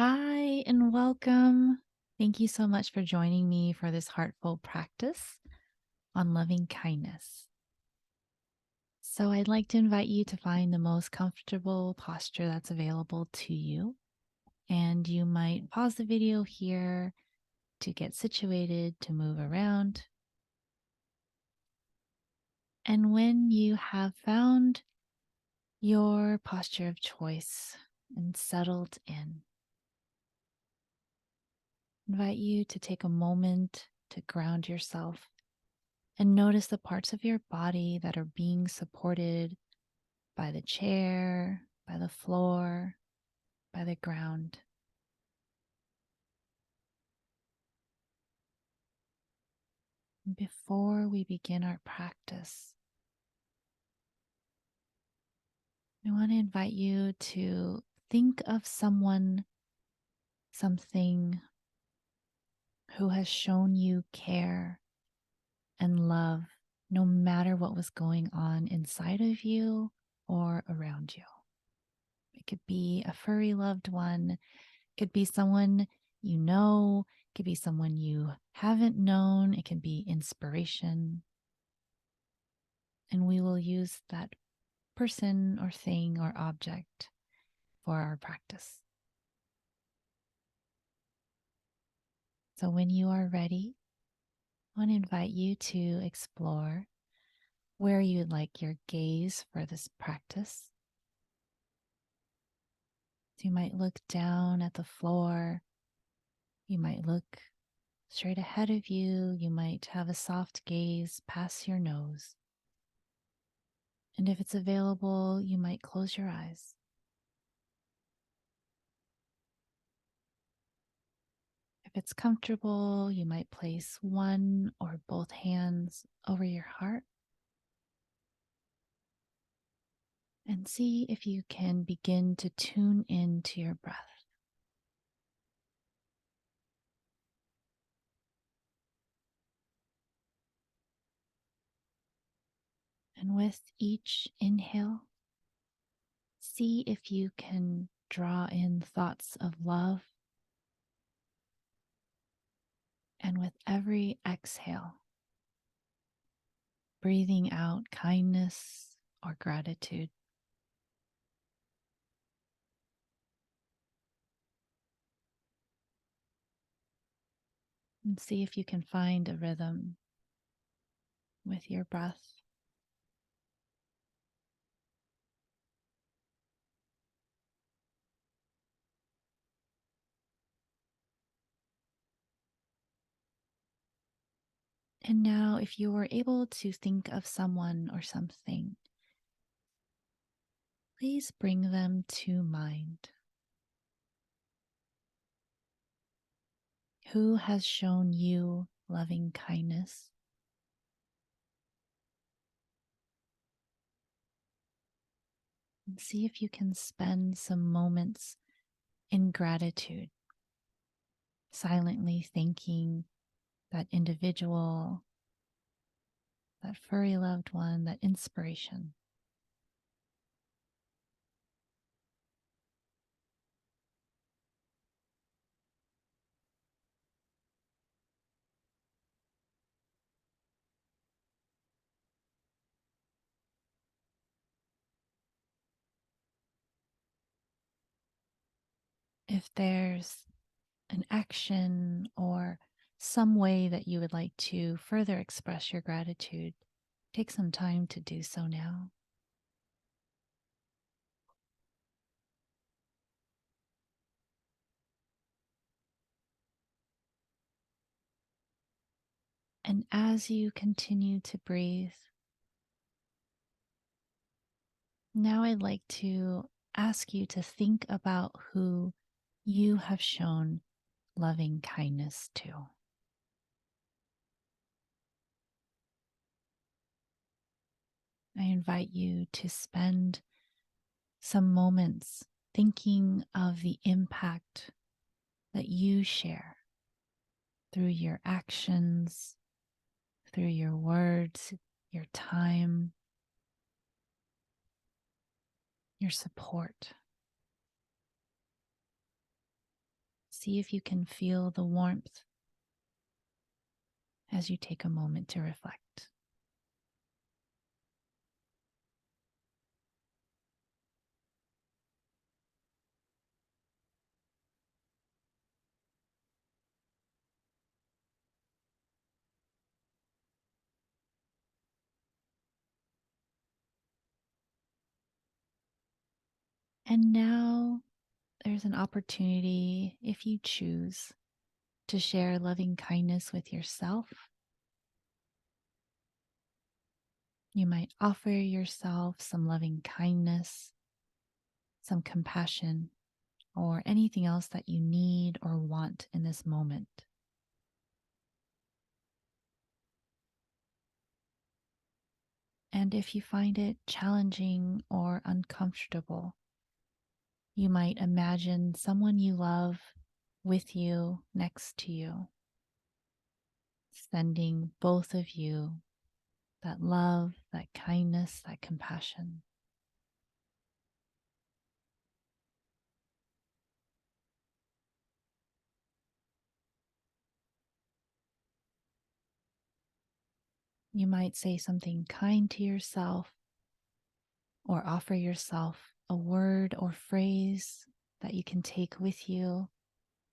Hi, and welcome. Thank you so much for joining me for this heartful practice on loving kindness. So, I'd like to invite you to find the most comfortable posture that's available to you. And you might pause the video here to get situated, to move around. And when you have found your posture of choice and settled in, invite you to take a moment to ground yourself and notice the parts of your body that are being supported by the chair, by the floor, by the ground. Before we begin our practice, I want to invite you to think of someone, something who has shown you care and love no matter what was going on inside of you or around you. It could be a furry loved one, it could be someone you know, it could be someone you haven't known, it can be inspiration. And we will use that person or thing or object for our practice. So when you are ready, I want to invite you to explore where you'd like your gaze for this practice. So you might look down at the floor. You might look straight ahead of you. You might have a soft gaze past your nose. And if it's available, you might close your eyes. If it's comfortable, you might place one or both hands over your heart and see if you can begin to tune into your breath. And with each inhale, see if you can draw in thoughts of love. And with every exhale, breathing out kindness or gratitude. And see if you can find a rhythm with your breath. And now, if you were able to think of someone or something, please bring them to mind. Who has shown you loving kindness? And see if you can spend some moments in gratitude, silently thanking that individual, that furry loved one, that inspiration. If there's an action or some way that you would like to further express your gratitude, take some time to do so now. And as you continue to breathe, now I'd like to ask you to think about who you have shown loving kindness to. I invite you to spend some moments thinking of the impact that you share through your actions, through your words, your time, your support. see if you can feel the warmth as you take a moment to reflect. And now there's an opportunity, if you choose, to share loving kindness with yourself. You might offer yourself some loving kindness, some compassion, or anything else that you need or want in this moment. And if you find it challenging or uncomfortable, you might imagine someone you love with you, next to you, sending both of you that love, that kindness, that compassion. You might say something kind to yourself or offer yourself a word or phrase that you can take with you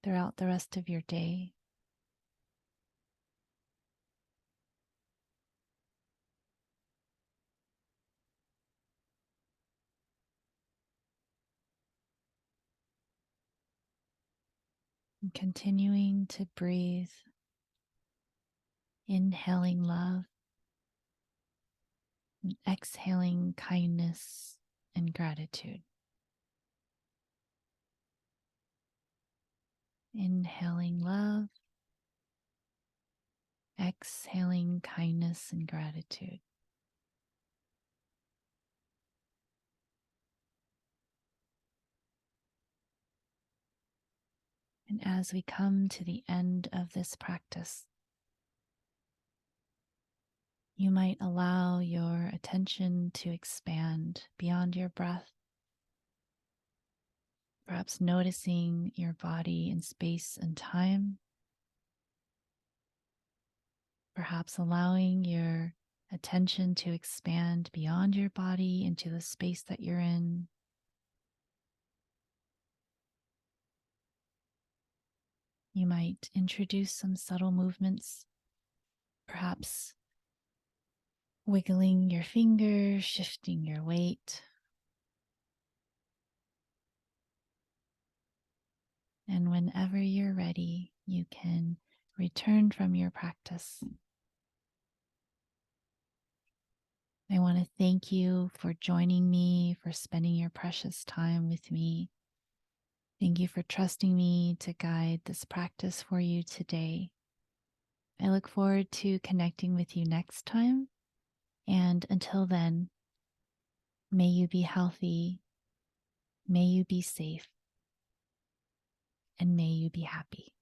throughout the rest of your day. And continuing to breathe, inhaling love and exhaling kindness and gratitude. Inhaling love, exhaling kindness and gratitude. And as we come to the end of this practice, you might allow your attention to expand beyond your breath, perhaps noticing your body in space and time, perhaps allowing your attention to expand beyond your body into the space that you're in. You might introduce some subtle movements, perhaps wiggling your fingers, shifting your weight. And whenever you're ready, you can return from your practice. I want to thank you for joining me, for spending your precious time with me. Thank you for trusting me to guide this practice for you today. I look forward to connecting with you next time. And until then, may you be healthy, may you be safe, and may you be happy.